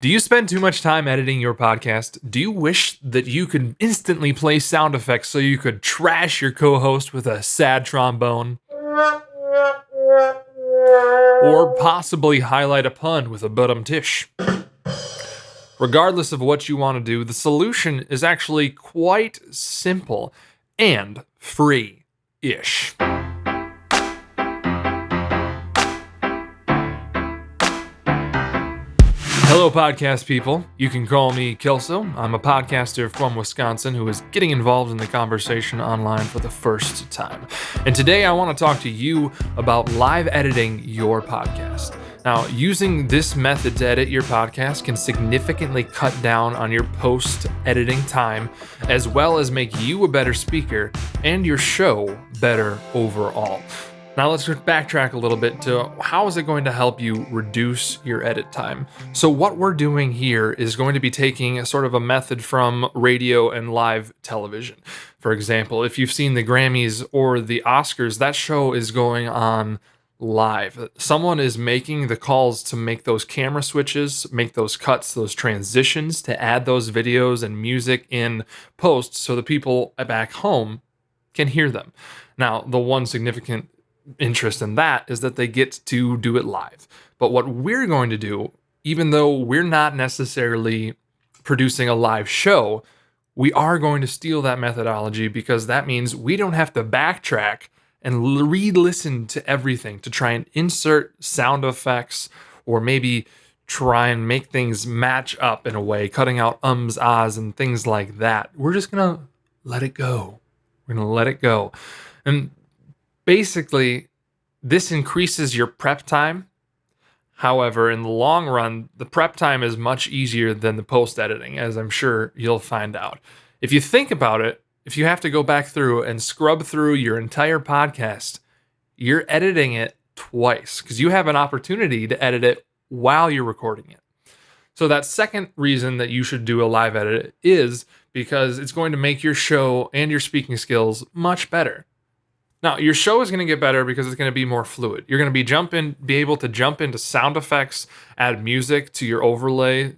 Do you spend too much time editing your podcast? Do you wish that you could instantly play sound effects so you could trash your co-host with a sad trombone? Or possibly highlight a pun with a bottom tish? Regardless of what you want to do, the solution is actually quite simple and free-ish. Hello, podcast people. You can call me Kelso. I'm a podcaster from Wisconsin who is getting involved in the conversation online for the first time. And today I want to talk to you about live editing your podcast. Now, using this method to edit your podcast can significantly cut down on your post-editing time, as well as make you a better speaker and your show better overall. Now let's backtrack a little bit to how is it going to help you reduce your edit time. So what we're doing here is going to be taking a sort of a method from radio and live television. For example, if you've seen the Grammys or the Oscars, that show is going on live. Someone is making the calls to make those camera switches, make those cuts, those transitions, to add those videos and music in post so the people back home can hear them. Now, the one significant interest in that is that they get to do it live. But what we're going to do, even though we're not necessarily producing a live show, we are going to steal that methodology because that means we don't have to backtrack and re-listen to everything to try and insert sound effects or maybe try and make things match up in a way, cutting out ums, ahs, and things like that. We're just going to let it go. We're going to let it go. And basically, this increases your prep time. However, in the long run, the prep time is much easier than the post-editing, as I'm sure you'll find out. If you think about it, if you have to go back through and scrub through your entire podcast, you're editing it twice because you have an opportunity to edit it while you're recording it. So that second reason that you should do a live edit is because it's going to make your show and your speaking skills much better. Now, your show is going to get better because it's going to be more fluid. You're going to be able to jump into sound effects, add music to your overlay,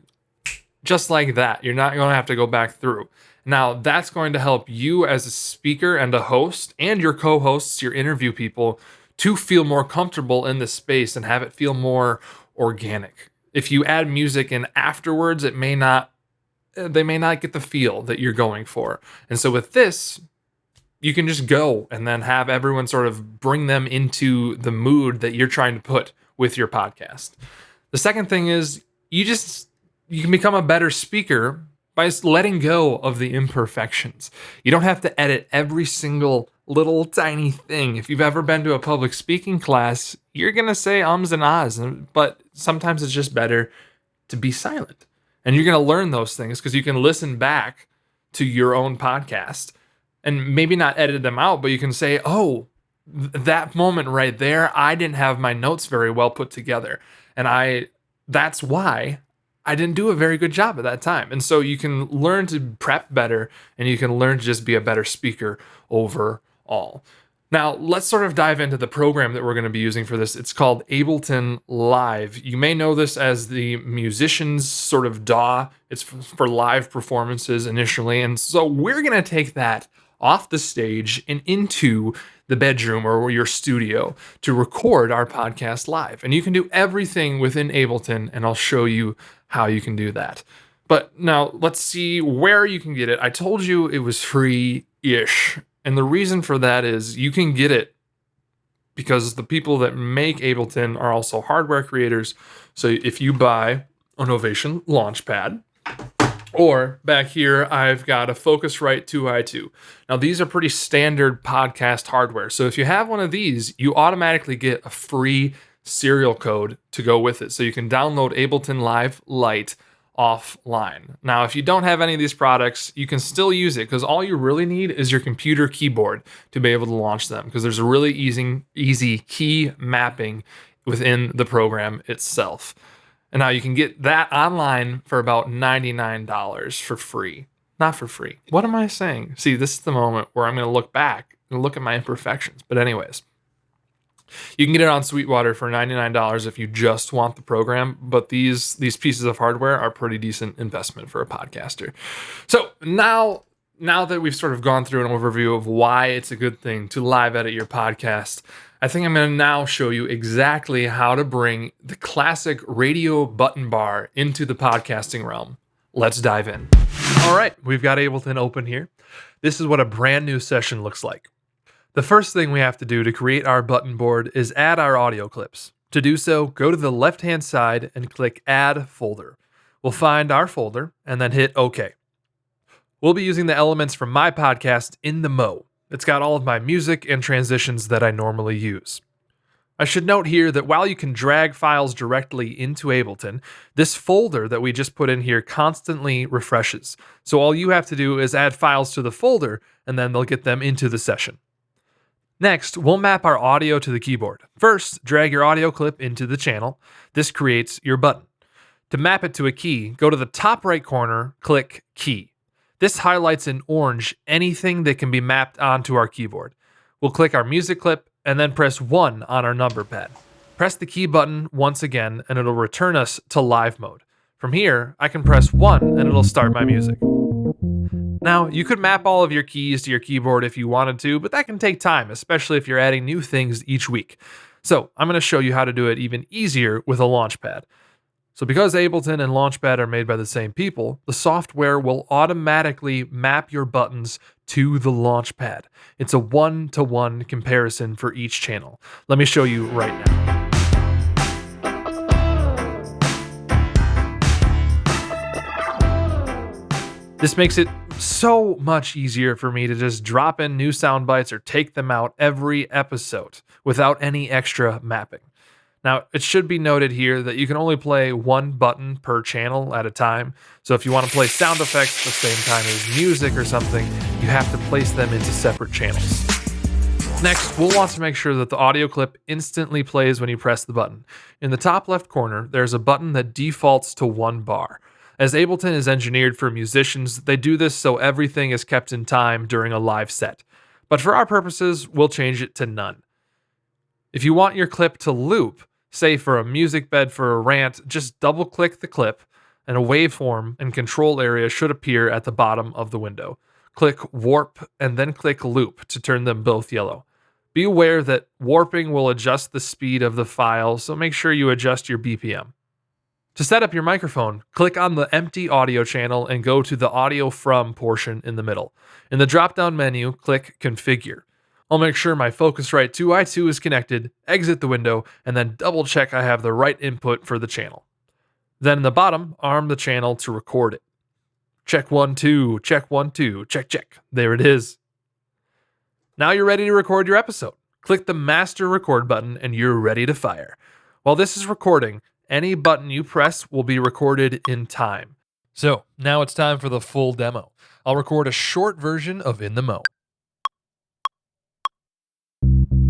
just like that. You're not going to have to go back through. Now, that's going to help you as a speaker and a host and your co-hosts, your interview people, to feel more comfortable in the space and have it feel more organic. If you add music in afterwards, they may not get the feel that you're going for. And so with this, you can just go and then have everyone sort of bring them into the mood that you're trying to put with your podcast. The second thing is you can become a better speaker by just letting go of the imperfections. You don't have to edit every single little tiny thing. If you've ever been to a public speaking class, you're going to say ums and ahs, but sometimes it's just better to be silent. And you're going to learn those things because you can listen back to your own podcast and maybe not edit them out, but you can say, oh, that moment right there, I didn't have my notes very well put together. And that's why I didn't do a very good job at that time. And so you can learn to prep better and you can learn to just be a better speaker overall. Now, let's sort of dive into the program that we're going to be using for this. It's called Ableton Live. You may know this as the musician's sort of DAW. It's for live performances initially. And so we're going to take that off the stage and into the bedroom or your studio to record our podcast live. And you can do everything within Ableton, and I'll show you how you can do that. But now let's see where you can get it. I told you it was free-ish. And the reason for that is you can get it because the people that make Ableton are also hardware creators. So if you buy an Ovation Launchpad, or back here, I've got a Focusrite 2i2. Now, these are pretty standard podcast hardware. So if you have one of these, you automatically get a free serial code to go with it. So you can download Ableton Live Lite offline. Now, if you don't have any of these products, you can still use it because all you really need is your computer keyboard to be able to launch them because there's a really easy key mapping within the program itself. And now you can get that online for about $99 for free. Not for free. What am I saying? See, this is the moment where I'm going to look back and look at my imperfections. But anyways, You can get it on Sweetwater for $99 if you just want the program, but these pieces of hardware are pretty decent investment for a podcaster. So now that we've sort of gone through an overview of why it's a good thing to live edit your podcast, I think I'm going to now show you exactly how to bring the classic radio button bar into the podcasting realm. Let's dive in. All right, we've got Ableton open here. This is what a brand new session looks like. The first thing we have to do to create our button board is add our audio clips. To do so, go to the left-hand side and click Add Folder. We'll find our folder and then hit OK. We'll be using the elements from my podcast in the Mo. It's got all of my music and transitions that I normally use. I should note here that while you can drag files directly into Ableton, this folder that we just put in here constantly refreshes. So all you have to do is add files to the folder and then they'll get them into the session. Next, we'll map our audio to the keyboard. First, drag your audio clip into the channel. This creates your button. To map it to a key, go to the top right corner, click Key. This highlights in orange anything that can be mapped onto our keyboard. We'll click our music clip and then press 1 on our number pad. Press the key button once again and it'll return us to live mode. From here, I can press 1 and it'll start my music. Now, you could map all of your keys to your keyboard if you wanted to, but that can take time, especially if you're adding new things each week. So I'm going to show you how to do it even easier with a Launchpad. So because Ableton and Launchpad are made by the same people, the software will automatically map your buttons to the Launchpad. It's a one-to-one comparison for each channel. Let me show you right now. This makes it so much easier for me to just drop in new sound bites or take them out every episode without any extra mapping. Now, it should be noted here that you can only play one button per channel at a time. So if you want to play sound effects at the same time as music or something, you have to place them into separate channels. Next, we'll want to make sure that the audio clip instantly plays when you press the button. In the top left corner, there's a button that defaults to 1 bar. As Ableton is engineered for musicians, they do this so everything is kept in time during a live set. But for our purposes, we'll change it to none. If you want your clip to loop, say for a music bed for a rant, just double-click the clip, and a waveform and control area should appear at the bottom of the window. Click Warp and then click Loop to turn them both yellow. Be aware that warping will adjust the speed of the file, so make sure you adjust your BPM. To set up your microphone, click on the empty audio channel and go to the Audio From portion in the middle. In the drop-down menu, click Configure. I'll make sure my Focusrite 2i2 is connected, exit the window, and then double-check I have the right input for the channel. Then in the bottom, arm the channel to record it. Check 1, 2, check 1, 2, check. There it is. Now you're ready to record your episode. Click the Master Record button and you're ready to fire. While this is recording, any button you press will be recorded in time. So, now it's time for the full demo. I'll record a short version of In the Mo.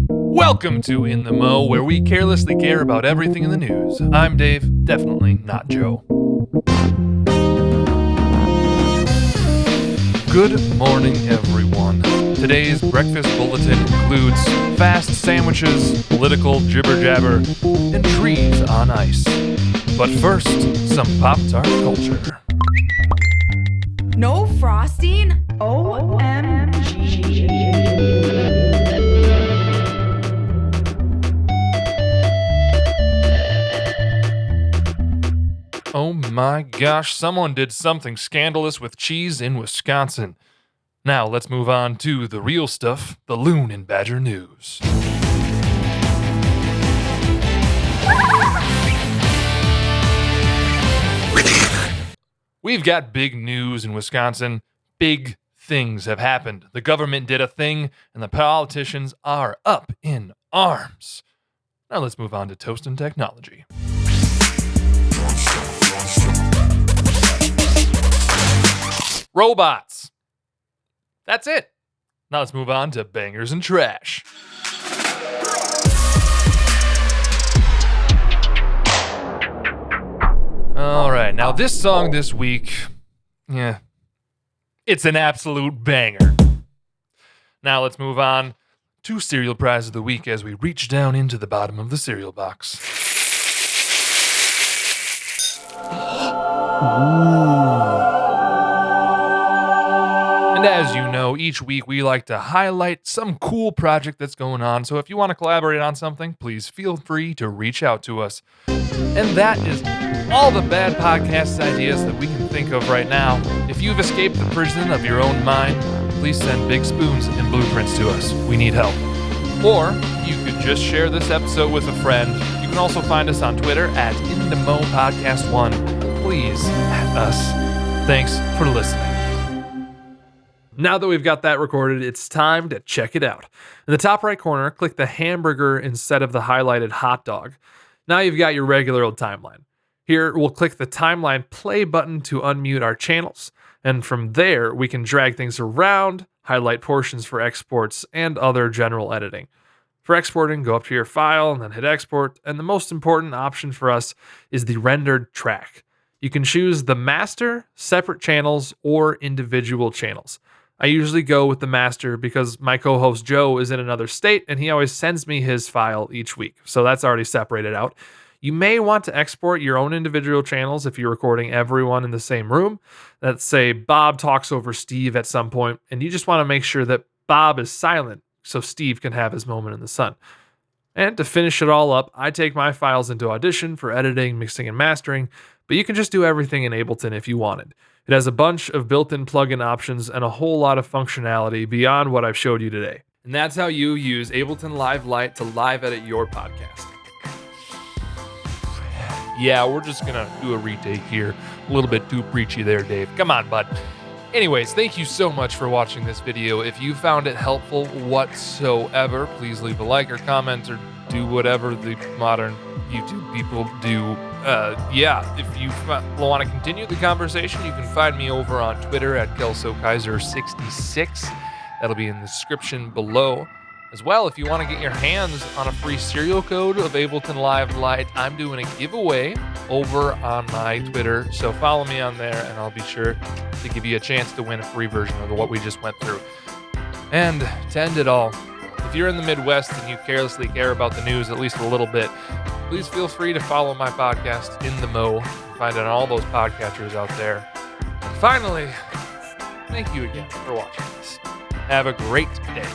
Welcome to In the Mo, where we carelessly care about everything in the news. I'm Dave, definitely not Joe. Good morning, everyone. Today's breakfast bulletin includes fast sandwiches, political jibber-jabber, and trees on ice. But first, some Pop-Tart culture. No frosting? OMG. Oh my gosh, someone did something scandalous with cheese in Wisconsin. Now let's move on to the real stuff, the Loon and Badger news. We've got big news in Wisconsin. Big things have happened. The government did a thing, and the politicians are up in arms. Now let's move on to toast and technology. Robots. That's it. Now let's move on to bangers and trash. All right, now this song this week, it's an absolute banger. Now let's move on to Cereal Prize of the Week as we reach down into the bottom of the cereal box. And as you know, each week we like to highlight some cool project that's going on. So if you want to collaborate on something, please feel free to reach out to us. And that is all the bad podcast ideas that we can think of right now. If you've escaped the prison of your own mind, please send big spoons and blueprints to us. We need help. Or you could just share this episode with a friend. You can also find us on Twitter at InTheMoPodcast1. Please at us. Thanks for listening. Now that we've got that recorded, it's time to check it out. In the top right corner, click the hamburger instead of the highlighted hot dog. Now you've got your regular old timeline. Here, we'll click the timeline play button to unmute our channels, and from there, we can drag things around, highlight portions for exports, and other general editing. For exporting, go up to your file and then hit export, and the most important option for us is the rendered track. You can choose the master, separate channels, or individual channels. I usually go with the master because my co-host Joe is in another state and he always sends me his file each week. So that's already separated out. You may want to export your own individual channels if you're recording everyone in the same room. Let's say Bob talks over Steve at some point and you just want to make sure that Bob is silent so Steve can have his moment in the sun. And to finish it all up, I take my files into Audition for editing, mixing, and mastering, but you can just do everything in Ableton if you wanted. It has a bunch of built-in plugin options and a whole lot of functionality beyond what I've showed you today. And that's how you use Ableton Live Lite to live edit your podcast. Yeah, we're just gonna do a retake here. A little bit too preachy there, Dave. Come on, bud. Anyways, thank you so much for watching this video. If you found it helpful whatsoever, please leave a like or comment or do whatever the modern YouTube people do. If you want to continue the conversation, you can find me over on Twitter at KelsoKaiser66. That'll be in the description below. As well, if you want to get your hands on a free serial code of Ableton Live Lite, I'm doing a giveaway over on my Twitter. So follow me on there and I'll be sure to give you a chance to win a free version of what we just went through. And to end it all, if you're in the Midwest and you carelessly care about the news at least a little bit, please feel free to follow my podcast, In the Mo. Find it on all those podcatchers out there. And finally, thank you again for watching this. Have a great day.